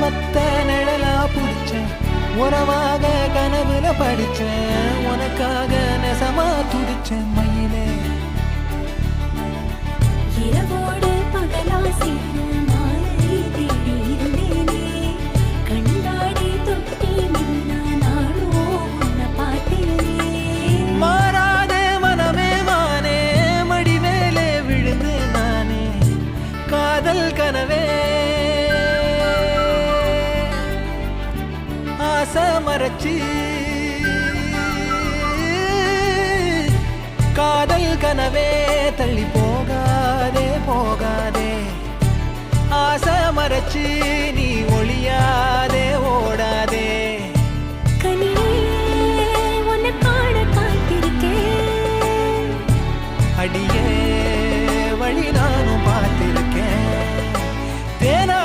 ஒத்த நிழலா புடிச்சேன் உறவாக கனவுல படிச்சேன் உனக்காக நெசமா துடிச்சேன் மயிலே இரவோடு பகலா சேரும் மாலை தேடி இருந்தேனே கண்டாடி தொட்டி நின்னா நாளோ உன்னை பார்த்தேனே மாறாதே மனமே மானே மடி மேலே விழுந்து நானே காதல் கனவே ஆசை மறைச்சி காதல் கனவே தள்ளி போகாதே போகாதே ஆசை மறைச்சி